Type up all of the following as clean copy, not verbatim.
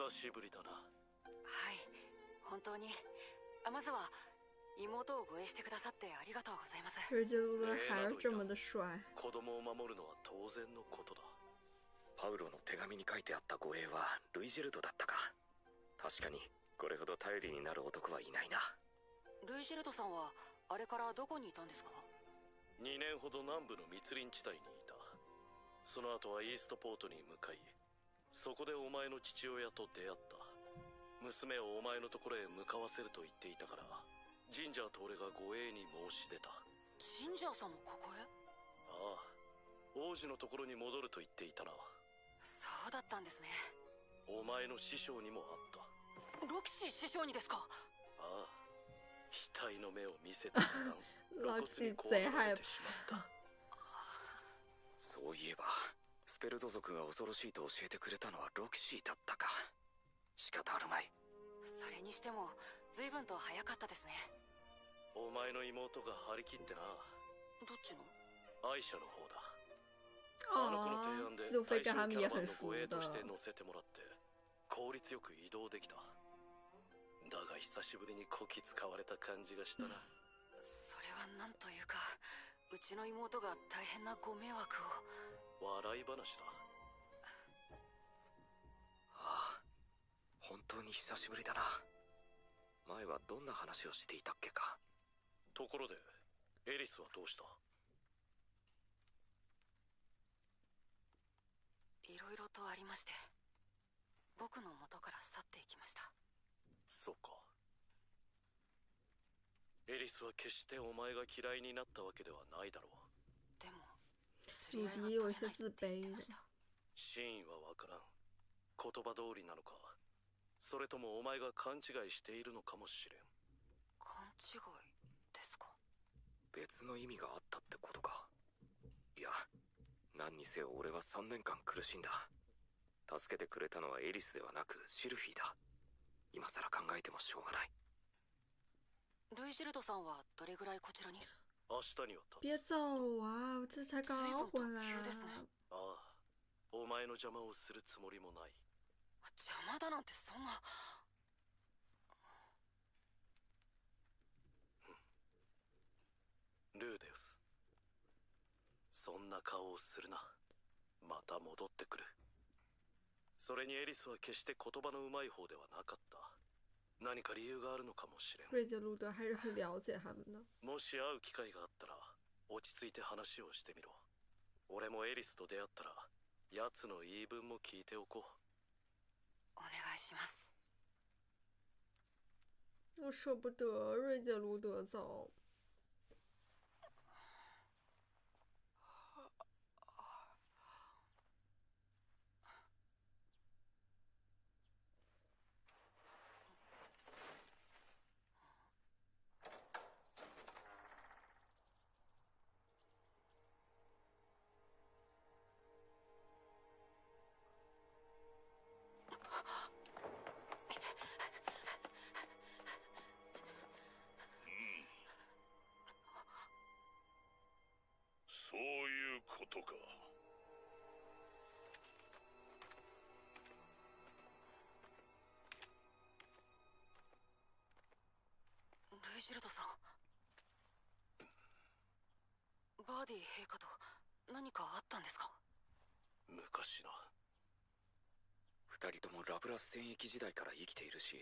久しぶりだな。はい、本当に。まずは妹を護衛してくださってありがとうございます。瑞基路德还是这么的帅。子供を守るのは当然のことだ。パウロの手紙に書いてあった護衛はルイジェルドだったか。確かにこれほど頼りになる男はいないな。ルイジェルドさんはあれからどこにいたんですか？2年ほど南部の密林地帯にいた。その後はイーストポートに向かい、そこでお前の父親と出会った。娘をお前のところへ向かわせると言っていたから、ジンジャーと俺が護衛に申し出た。ジンジャーさんもここへ？ああ、王子のところに戻ると言っていたな。そうだったんですね。お前の師匠にもあった。ロキシー師匠にですか？ああ、額の目を見せた途端ロキシー贼害怕。そういえばスペルド族が恐ろしいと教えてくれたのはロキシーだったか。仕方あるまい。それにしても随分と早かったですね。お前の妹が張り切ってな。どっちの？アイシャの方だ。哦，苏菲跟他们也很熟的。として乗せてもらって効率よく移動できた。だが久しぶりにこき使われた感じがしたな。それはなんというか、うちの妹が大変なご迷惑を。笑い話だ。ああ、本当に久しぶりだな。前はどんな話をしていたっけか。ところでエリスはどうした？いろいろとありまして、僕の元から去っていきました。そうか。エリスは決してお前が嫌いになったわけではないだろう。でも鲁迪有一些自卑的。真意はわからん。言葉通りなのか、それともお前が勘違いしているのかもしれん。勘違いですか？別の意味があったってことか。いや、何にせよ俺は3年間苦しんだ。助けてくれたのはエリスではなくシルフィーだ。今さら考えてもしょうがない。ルイジェルドさんはどれぐらいこちらに？明日には立つ。别走啊！我这才刚回来。ああ、お前の邪魔をするつもりもない。邪魔だなんてそんな。ルーデウス、そんな顔をするな。また戻ってくる。それにエリスは決して言葉のうまい方ではなかった。何か理由があるのかもしれん。瑞基路德还是很了解他们的。もし会う機会があったら落ち着いて話をしてみろ。俺もエリスと出会ったら奴の言い分も聞いておこう。お願いします。我舍不得瑞基路德走。そういうことか。ルイジェルドさん、バーディ陛下と何かあったんですか？昔な。2人ともラブラス戦役時代から生きているし、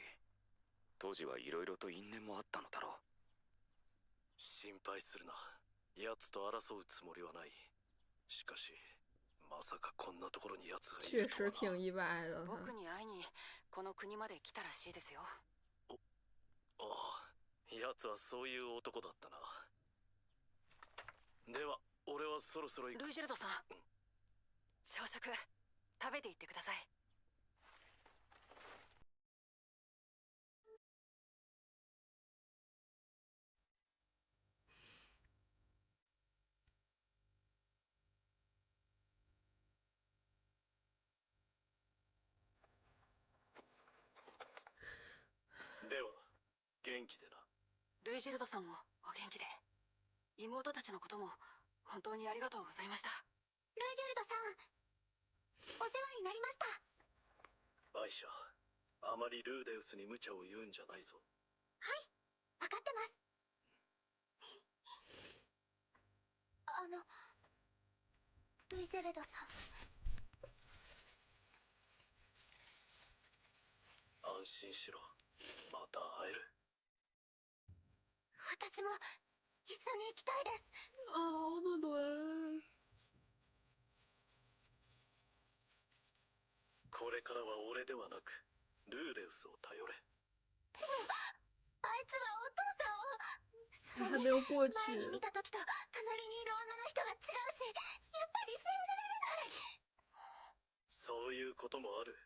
当時はいろいろと因縁もあったのだろう。心配するな。奴と争うつもりはない。しかしまさかこんなところに奴がいるとは。確实挺意外的。僕に会いにこの国まで来たらしいですよ。ああ、奴はそういう男だったな。では俺はそろそろ行く。ルイジェルドさん、朝食食べていってください。では元気でな。ルイジェルドさんもお元気で。妹たちのことも本当にありがとうございました。ルイジェルドさん、お世話になりました。アイシャ、あまりルーデウスに無茶を言うんじゃないぞ。はい、分かってます。ルイゼルドさん。安心しろ。また会える。私も一緒に行きたいです。哦，诺伦，これからは俺ではなくルーデウスを頼れ。でもあいつはお父さんを。你还没有过去。前に見た時と隣にいる女の人が違うし、やっぱり信じられない。そういうこともある。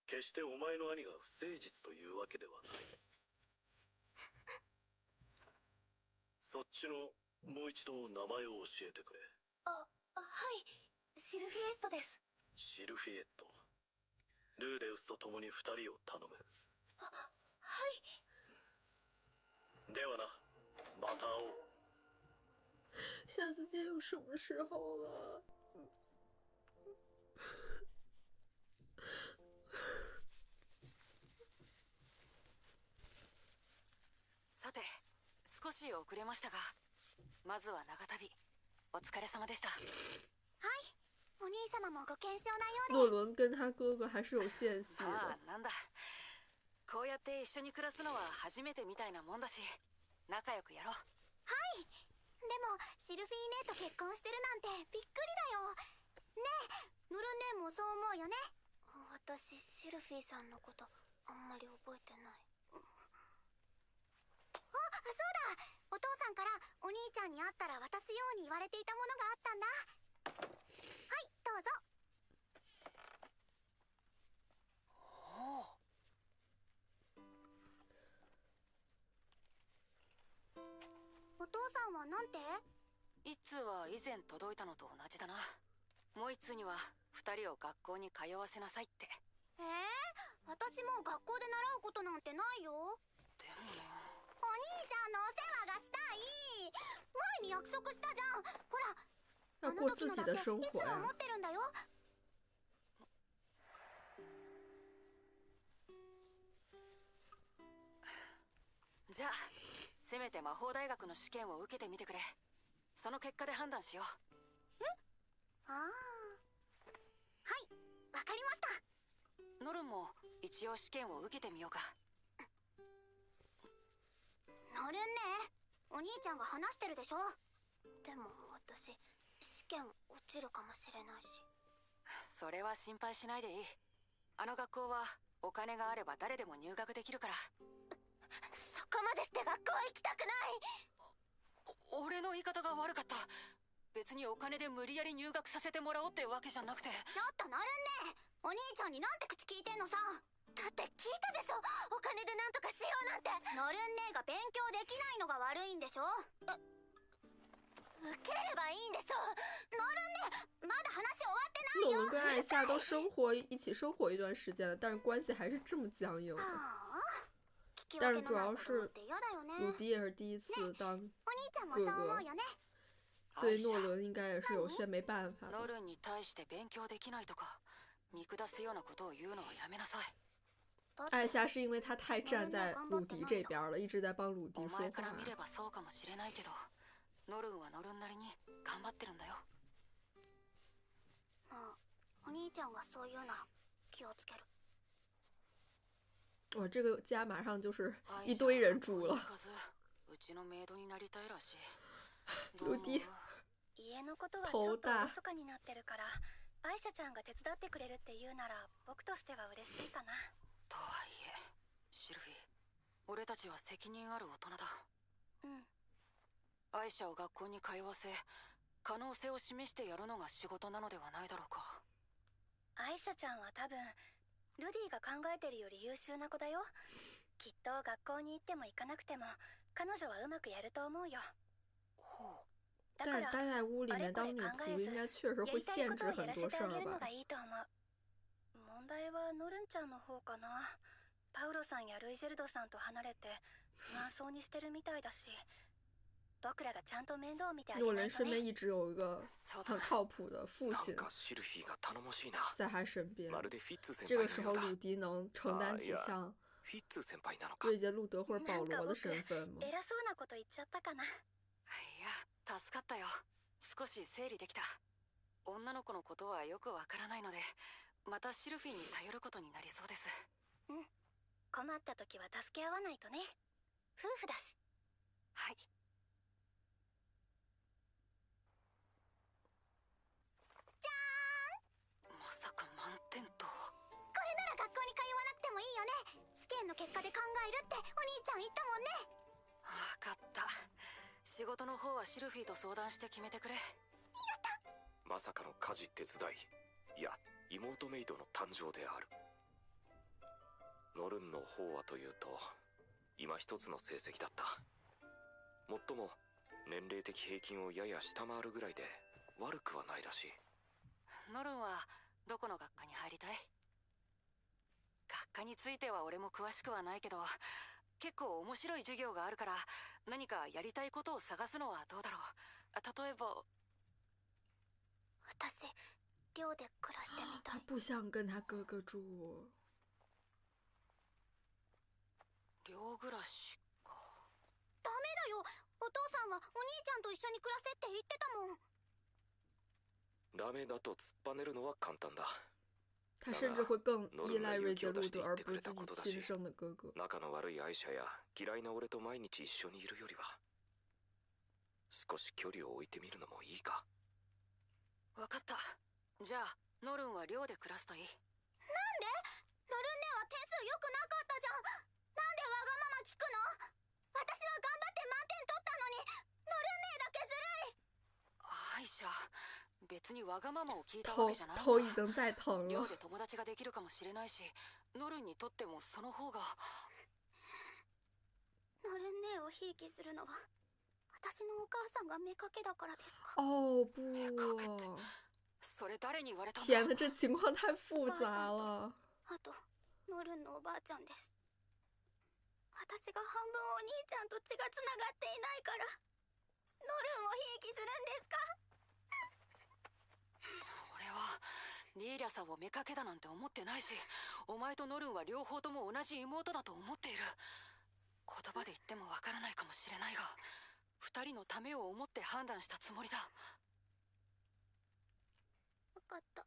決してお前の兄が不誠実というわけではない。そっちのもう一度名前を教えてくれ。はい、シルフィエットです。シルフィエット。ルーデウスと共に2人を頼む。はい。ではな、また会おう。下次见有什么时候了？さて、少し遅れましたが、まずは長旅お疲れ様でした。はい、お兄様もご健勝なようで。诺伦跟他哥哥还是有间隙ああ、的。なんだ。こうやって一緒に暮らすのは初めてみたいなもんだし、仲良くやろう。はい。でもシルフィー姉と結婚してるなんてびっくりだよ。ねえ、ノル姉もそう思うよね。私シルフィーさんのことあんまり覚えてない。そうだ、お父さんからお兄ちゃんに会ったら渡すように言われていたものがあったんだ。はい、どうぞ。お父さんはなんて？一通は以前届いたのと同じだな。もう一通には2人を学校に通わせなさいって。私もう学校で習うことなんてないよ。でもお兄ちゃんのお世話がしたい。前に約束したじゃん。ほら、要过自己的生いつも活呀持。ってるんだよ。じゃあせめて魔法大学の試験を受けてみてくれ。その結果で判断しよう。はい、わかりました。ノルンも一応試験を受けてみようか。ノルンね、お兄ちゃんが話してるでしょ。でも私試験落ちるかもしれないし。それは心配しないでいい。あの学校はお金があれば誰でも入学できるから。そこまでして学校行きたくない。俺の言い方が悪かった。別にお金で無理やり入学させてもらおうってわけじゃなくて。ちょっとノルンね、お兄ちゃんになんて口聞いてんのさ。だって聞いたでしょ、お金でなんとかしようなんて。ノルン姉が勉強できないのが悪いんでしょ。受ければいいんでしょ。ノルン姉まだ話終わってないよ。诺伦跟艾夏都一起生活一段时间了，但是关系还是这么僵硬的。但是主要是鲁迪也是第一次当哥哥，对诺伦应该也是有些没办法ノ的。ルンに対して勉強できないとか見下すようなことを言うのはやめなさい。艾夏是因为他太站在鲁迪这边了，一直在帮鲁迪お说话。前から見ればそうかもしれないけど、ノルンはノルンなりに頑張ってるんだよ。お兄ちゃんがそう言うなら気をつける。哇，这个家马上就是一堆人住了。うちのメイドになりたいらしい。鲁迪家のことはちょっとおろそかになってるから、アイシャちゃんが手伝ってくれるって言うなら僕としては嬉しいかな。とはいえシルフィー、俺たちは責任ある大人だ。アイシャを学校に通わせ可能性を示してやるのが仕事なのではないだろうか。アイシャちゃんは多分ルディが考えてるより優秀な子だよ。きっと学校に行っても行かなくても彼女はうまくやると思うよ。但是待在屋里面当女仆应该确实会限制很多事儿吧。問題はノルンちゃんの方かな。パウロさんやルイジェルドさんと離れて不安そうにしてるみたいだし。僕らがちゃんと面倒を見てあげ诺人ないとね。身边一直有一个很靠谱的父亲なんかシルフィーが頼もしいな。在他身边。まるでフィッツ先这个时候，輩のようだ。鲁迪能承担起像フィッツ先輩なのか。对接路德或者保罗的身份吗？偉そうなこと言っちゃったかな。いや、助かったよ。少し整理できた。女の子のことはよくわからないので、またシルフィーに頼ることになりそうです。困った時は助け合わないとね。夫婦だし。はい。まさか満点とは。これなら学校に通わなくてもいいよね。試験の結果で考えるってお兄ちゃん言ったもんね。わかった。仕事の方はシルフィーと相談して決めてくれ。まさかの家事手伝い。いや、妹メイドの誕生である。ノルンの方はというと、今一つの成績だった。もっとも年齢的平均をやや下回るぐらいで悪くはないらしい。ノルンはどこの学科に入りたい？学科については俺も詳しくはないけど、結構面白い授業があるから、何かやりたいことを探すのはどうだろう。例えば私、寮で暮らしてみたい。他不想跟他哥哥住。寮暮らしか。ダメだよ。お父さんはお兄ちゃんと一緒に暮らせって言ってたもん。ダメだと突っぱねるのは簡単だ。他甚至会更依赖瑞杰路德，而不是自己亲生的哥哥。仲の悪い愛者や嫌いな俺と毎日一緒にいるよりは、少し距離を置いてみるのもいいか。わかった。じゃあノルンは寮で暮らすといい。なんで？ノルン姉は点数良くなかったじゃん。なんでわがまま聞くの？私は頑張って満点取ったのに、ノルン姉だけずるい。アイシャ、別にわがままを聞いたわけじゃない。头已经在疼了。寮で友達ができるかもしれないし、ノルンにとってもその方が。ノルン姉をひいきするのは私のお母さんが妾だからですか？哦不！それ誰に言われたんだ？天呐，这情况太复杂了。あと、ノルンのおばあちゃんです。私が半分お兄ちゃんと血がつながっていないから、ノルンをひいきするんですか？俺はリーリャさんを妾だなんて思ってないし、お前とノルンは両方とも同じ妹だと思っている。言葉で言ってもわからないかもしれないが、二人のためを思って判断したつもりだ。分かった。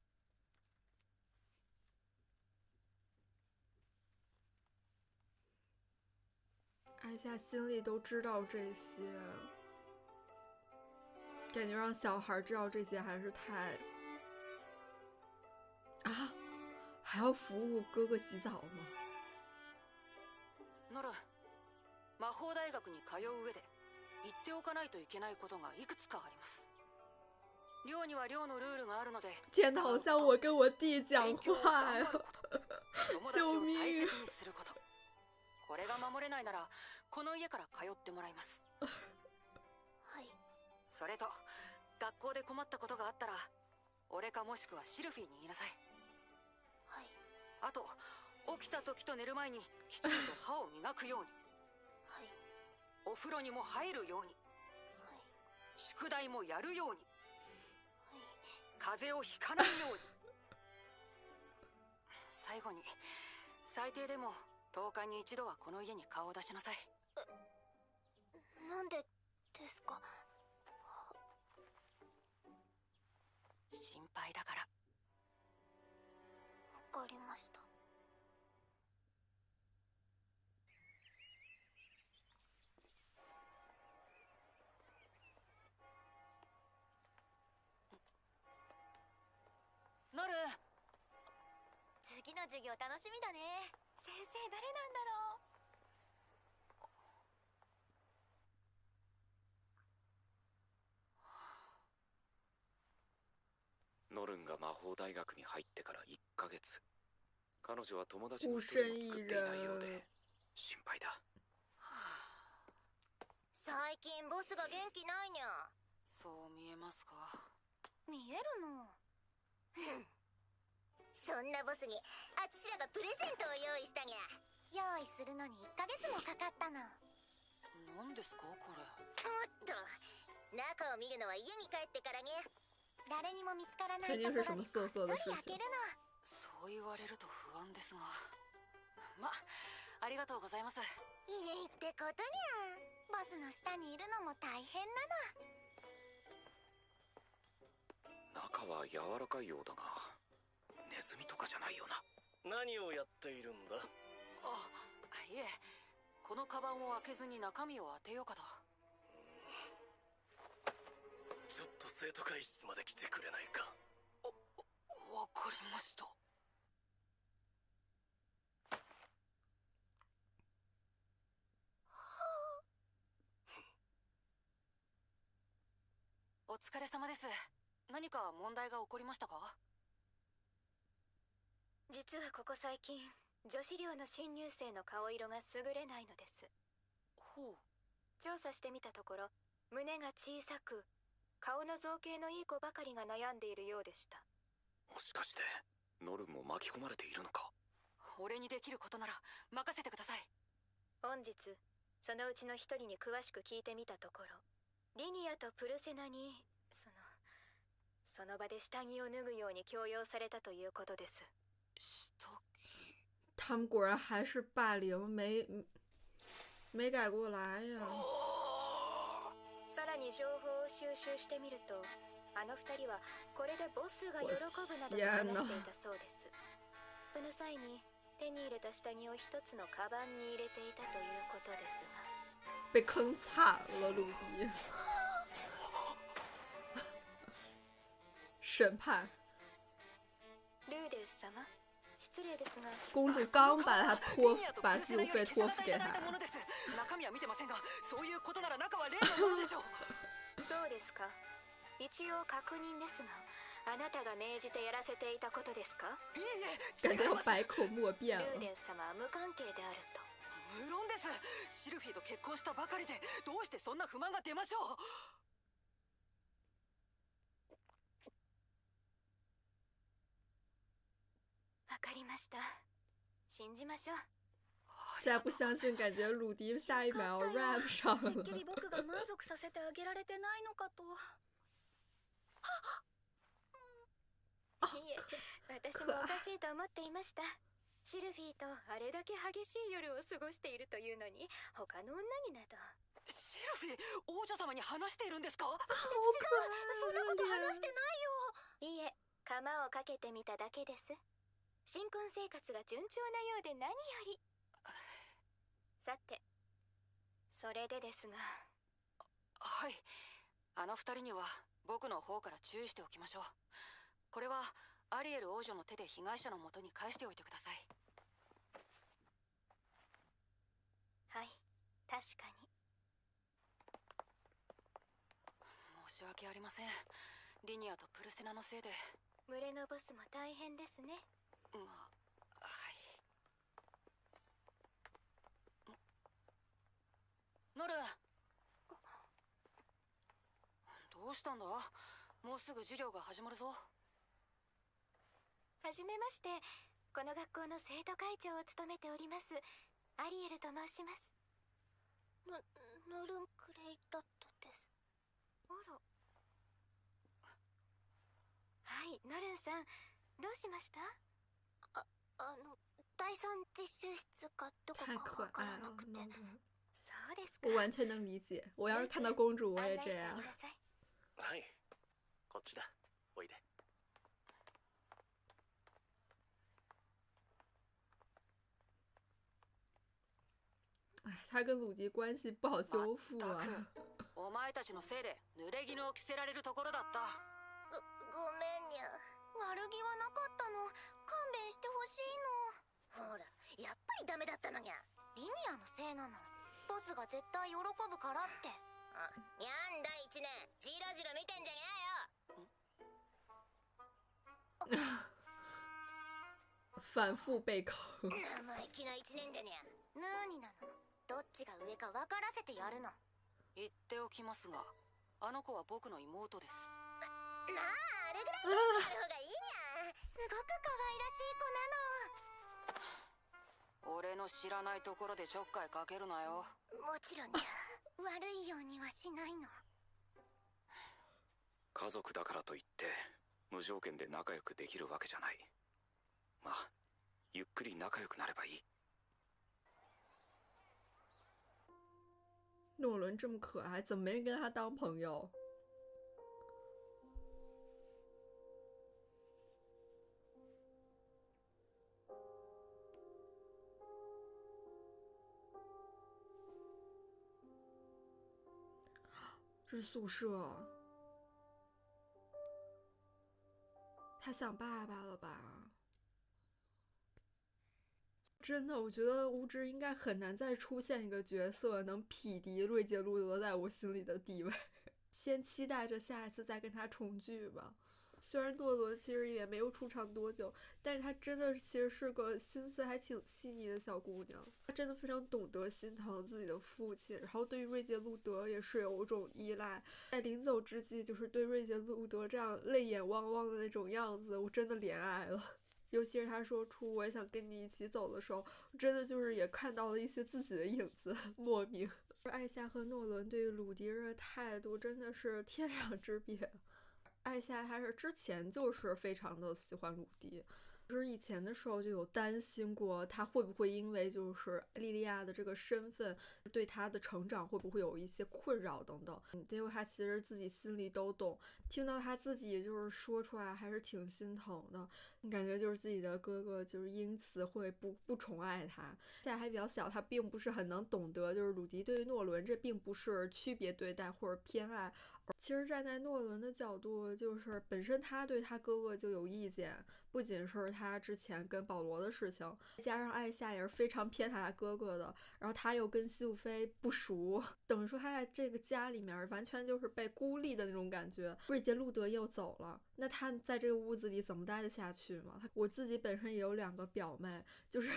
艾夏心里都知道这些，感觉让小孩知道这些还是太……啊，还要服务哥哥洗澡吗？ノルン、魔法大学に通う上で言っておかないといけないことがいくつかあります。寮には寮のルールがあるので。见得好像我跟我弟讲话呀！救命！大切にすること。これが守れないならこの家から通ってもらいます。はい。それと学校で困ったことがあったら俺かもしくはシルフィーに言いなさい。はい。あと起きた時と寝る前にきちんと歯を磨くように。はい。お風呂にも入るように。はい。宿題もやるように。はい。風邪をひかないように。最後に最低でも10日に一度はこの家に顔を出しなさい。なんでですか？心配だから。わかりました。ノルン、次の授業楽しみだね。先生誰なんだろう。ノルンが魔法大学に入ってから1ヶ月、彼女は友達の一人も作っていないようで心配だ。最近ボスが元気ないにゃ。そう見えますか？見えるの。そんなボスにあちらがプレゼントを用意したにゃ。用意するのに1ヶ月もかかったの。ノ何ですかこれ。おっと、中を見るのは家に帰ってからね。誰にも見つからない肯定ところ是什么でこっそ色色的事情。り開けるの。そう言われると不安ですが、ま、ありがとうございます。いいってことにゃ。ボスの下にいるのも大変なの。中は柔らかいようだが、ネズミとかじゃないよな。何をやっているんだ？あ、いえ、このカバンを開けずに中身を当てようかと。ちょっと生徒会室まで来てくれないか？わかりました。お疲れ様です。何か問題が起こりましたか？実はここ最近、女子寮の新入生の顔色が優れないのです。ほう。調査してみたところ、胸が小さく、顔の造形のいい子ばかりが悩んでいるようでした。もしかしてノルンも巻き込まれているのか？俺にできることなら任せてください。本日、そのうちの一人に詳しく聞いてみたところ、リニアとプルセナに、その場で下着を脱ぐように強要されたということです。下着。他们果然还是霸凌，没改过来呀。さらに情報を収集してみると、あの二人はこれでボスが喜ぶなどと話していたそうです。その際に手に入れた下着を一つのカバンに入れていたということですが。被坑惨了，鲁迪。审判。ルーデウス様、失礼ですが。公主刚把信用费托付给他。中身は見てませんが、そういうことなら中は例のものでしょう。そうですか。一応確認ですが、あなたが命じてやらせていたことですか？いいえ、感觉要百口莫辩了。ルーデウス様は無関係であると。無論です。シルフィーと結婚したばかりで、どうしてそんな不満が出ましょう。わかりました。信じましょう。再不相信，感觉鲁迪下一秒 rap 上了。てっきり僕が満足させてあげられてないのかと。いえ、私もおかしいと思っていました。シルフィーとあれだけ激しい夜を過ごしているというのに、他の女になど。シルフィー、王女様に話しているんですか？そんなこと話してないよ。いいえ、釜をかけてみただけです。新婚生活が順調なようで何より。さて、それでですが。はい、あの二人には僕の方から注意しておきましょう。これはアリエル王女の手で被害者の元に返しておいてください。はい、確かに。申し訳ありません。リニアとプルセナのせいで。群れのボスも大変ですね。まあ、はい。ノルン、どうしたんだ？もうすぐ授業が始まるぞ。はじめまして。この学校の生徒会長を務めておりますアリエルと申します。ノルン・クレイラットです。あら。はい、ノルンさん、どうしました？第三実習室かどこかわからなくて。そうですか。我完全能理解。我要是看到公主，我也这样。はい、こっちだ。おいで。哎，他跟鲁迪关系不好修复啊。お前たちのせいで濡れ衣を着せられるところだった。ごめんにゃ。悪気はなかったの。勘弁してほしいの。ほら、やっぱりダメだったのにゃ。リニアのせいなの。ボスが絶対喜ぶからって。にゃんだ1年、ジラジラ見てんじゃねえよ。反复被坑。生意気な1年でにゃ。ヌーニなの。どっちが上か分からせてやるの。言っておきますが、あの子は僕の妹です。まあ、あれぐらい言った方がいいにゃ。すごく可愛らしい子なの。俺の知らないところでちょっかいかけるなよ。もちろんにゃ。悪いようにはしないの？家族だからといって無条件で仲良くできるわけじゃない。まあゆっくり仲良くなればいい。诺伦这么可爱，怎么没人跟他当朋友？这是宿舍，他想爸爸了吧？真的，我觉得乌之应该很难再出现一个角色能匹敌瑞杰路德在我心里的地位。先期待着下一次再跟他重聚吧。虽然诺伦其实也没有出场多久，但是她真的其实是个心思还挺细腻的小姑娘。她真的非常懂得心疼自己的父亲，然后对于瑞杰路德也是有一种依赖。在临走之际，就是对瑞杰路德这样泪眼汪汪的那种样子，我真的怜爱了。尤其是他说出我也想跟你一起走的时候，真的就是也看到了一些自己的影子，莫名。艾夏和诺伦对于鲁迪的态度真的是天壤之别。艾夏她是之前就是非常的喜欢鲁迪，就是以前的时候就有担心过他会不会因为就是莉莉娅的这个身份对他的成长会不会有一些困扰等等。结果他其实自己心里都懂，听到他自己就是说出来还是挺心疼的，感觉就是自己的哥哥就是因此会不宠爱他。现在还比较小，他并不是很能懂得就是鲁迪对于诺伦这并不是区别对待或者偏爱。其实站在诺伦的角度，就是本身他对他哥哥就有意见，不仅是他之前跟保罗的事情，加上艾夏也是非常偏袒他哥哥的，然后他又跟西武菲不熟，等于说他在这个家里面完全就是被孤立的那种感觉。瑞杰路德又走了，那他在这个屋子里怎么待得下去嘛？我自己本身也有2个表妹，就是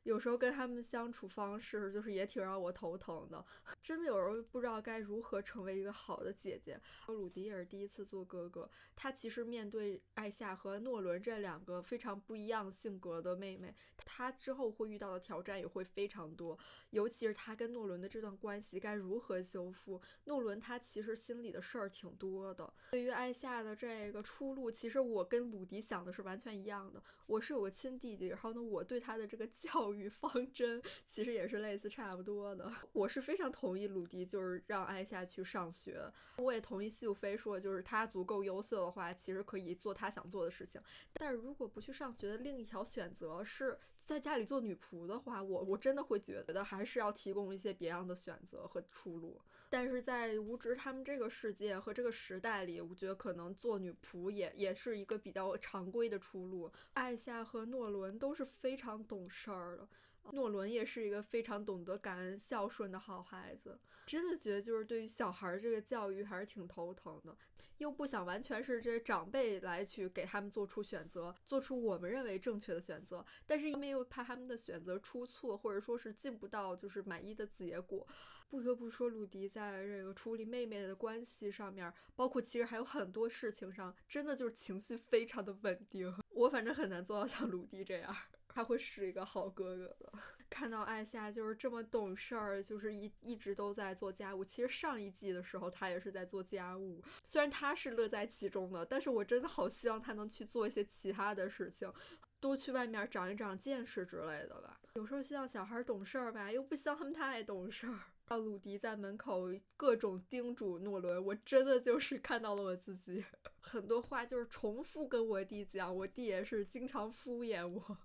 有时候跟他们相处方式就是也挺让我头疼的，真的有时候不知道该如何成为一个好的姐姐。鲁迪也是第一次做哥哥，他其实面对艾夏和诺伦这2个非常不一样性格的妹妹，他之后会遇到的挑战也会非常多，尤其是他跟诺伦的这段关系该如何修复。诺伦他其实心里的事儿挺多的，对于艾夏的这个出路，其实我跟鲁迪想的是完全一样的。我是有个亲弟弟，然后呢，我对他的这个教育方针其实也是类似差不多的。我是非常同意鲁迪就是让艾夏去上学，我也同意西武菲说就是他足够优秀的话，其实可以做他想做的事情。但是如果不去上学的另一条选择是在家里做女仆的话，我真的会觉得还是要提供一些别样的选择和出路。但是在无职他们这个世界和这个时代里，我觉得可能做女仆也是一个比较常规的出路。艾夏和诺伦都是非常懂事儿的，诺伦也是一个非常懂得感恩孝顺的好孩子。真的觉得就是对于小孩这个教育还是挺头疼的，又不想完全是这些长辈来去给他们做出选择，做出我们认为正确的选择，但是又怕他们的选择出错，或者说是进不到就是满意的结果。不得不说鲁迪在这个处理妹妹的关系上面，包括其实还有很多事情上，真的就是情绪非常的稳定。我反正很难做到像鲁迪这样，他会是一个好哥哥的。看到艾夏就是这么懂事儿，就是一直都在做家务。其实上一季的时候他也是在做家务，虽然他是乐在其中的，但是我真的好希望他能去做一些其他的事情，多去外面长一长见识之类的吧。有时候希望小孩懂事儿吧，又不希望他们太懂事儿。鲁迪在门口各种叮嘱诺伦，我真的就是看到了我自己，很多话就是重复跟我弟讲，我弟也是经常敷衍我。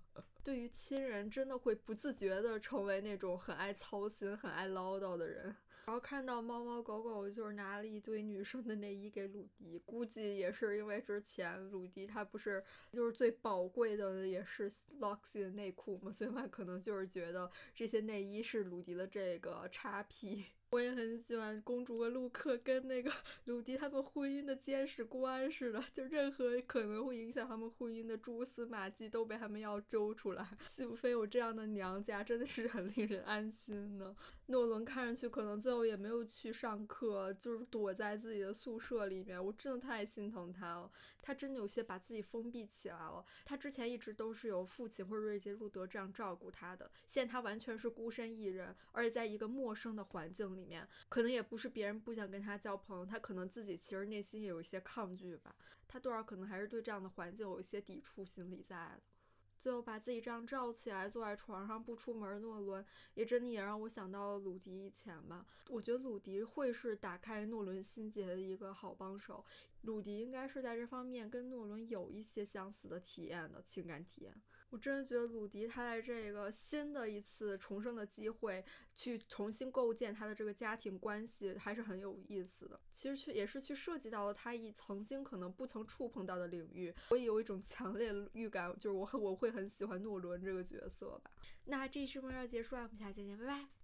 对于亲人真的会不自觉的成为那种很爱操心很爱唠叨的人。然后看到猫猫狗狗就是拿了一堆女生的内衣给鲁迪，估计也是因为之前鲁迪他不是就是最宝贵的也是 Loxy 的内裤嘛，所以他可能就是觉得这些内衣是鲁迪的这个叉 P。我也很喜欢公主和陆克跟那个鲁迪他们婚姻的监视官似的，就任何可能会影响他们婚姻的蛛丝马迹都被他们要揪出来。西武菲有这样的娘家真的是很令人安心呢。诺伦看上去可能最后也没有去上课，就是躲在自己的宿舍里面，我真的太心疼他了。他真的有些把自己封闭起来了。他之前一直都是由父亲或者瑞杰路德这样照顾他的，现在他完全是孤身一人，而且在一个陌生的环境里里面，可能也不是别人不想跟他交朋友，他可能自己其实内心也有一些抗拒吧，他多少可能还是对这样的环境有一些抵触心理在的。最后把自己这样罩起来，坐在床上不出门，诺伦也真的也让我想到了鲁迪以前吧。我觉得鲁迪会是打开诺伦心结的一个好帮手，鲁迪应该是在这方面跟诺伦有一些相似的体验的情感体验。我真的觉得鲁迪他在这个新的一次重生的机会去重新构建他的这个家庭关系还是很有意思的，其实也是去涉及到了他曾经可能不曾触碰到的领域。我也有一种强烈的预感，就是我会很喜欢诺伦这个角色吧。那这期视频要结束了，我们下期见，拜拜。